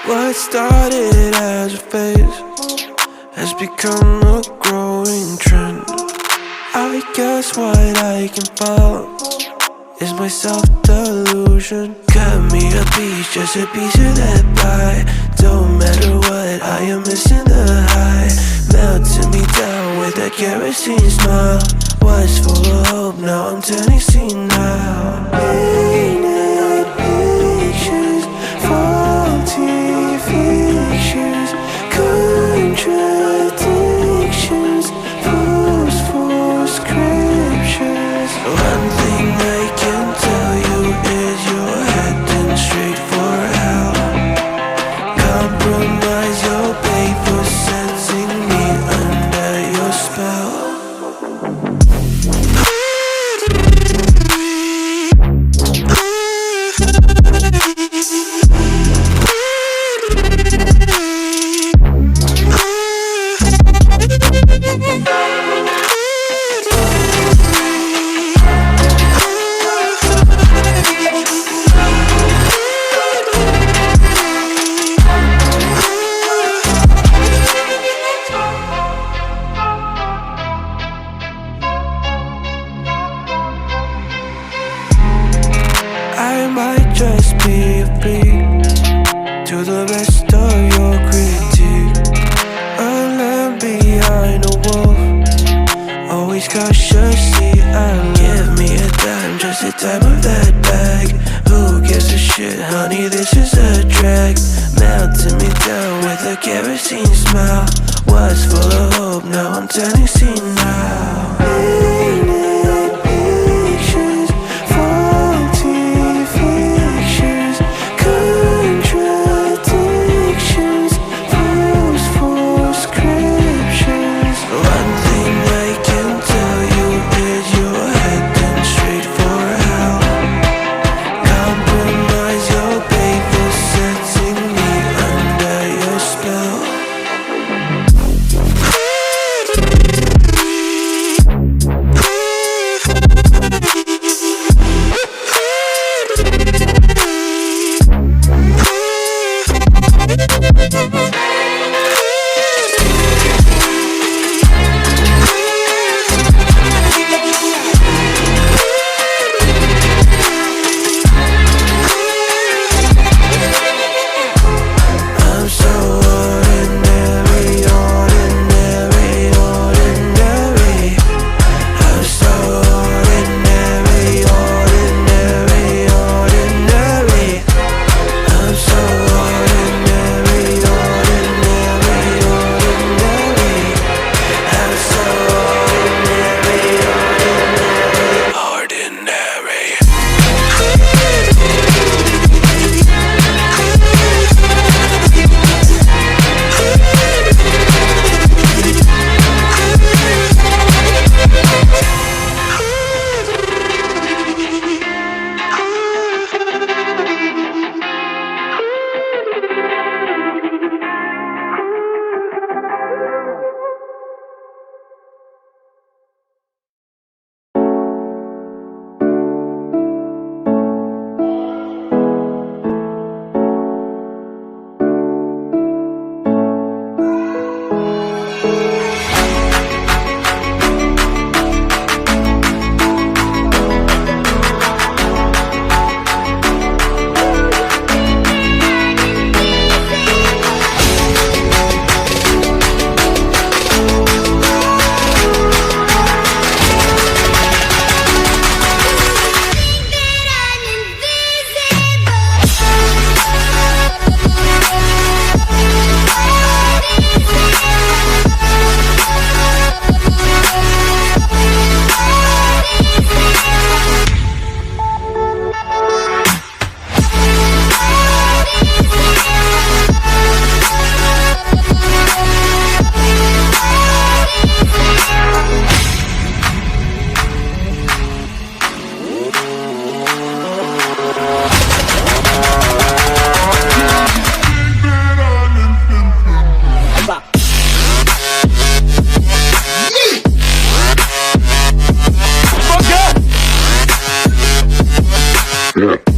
What started as a phase has become a growing trend. I guess what I can follow is my self-delusion. Cut me a piece, just a piece of that pie. Don't matter what, I am missing the high. Melting me down with that kerosene smile. Was full of hope, now I'm turning senile. Painted pictures, faulty fictions, contradictions, false scriptures. One thing I can tell you is you're heading straight for hell. Compromise your pay for setting me under your spell. I might just be a freak to the rest of your critique. A lamb behind a wolf, always cautiously alert. Give me a dime, just a dime of that bag. Who gives a shit, honey, this is a drag. Melting me down with a kerosene smile. Was full of hope, now I'm turning senile. Painted pictures, faulty fictions, contradictions, false scriptures. One thing I can tell you is you're heading straight for hell. Compromise your pay for setting me under your spell. Yeah.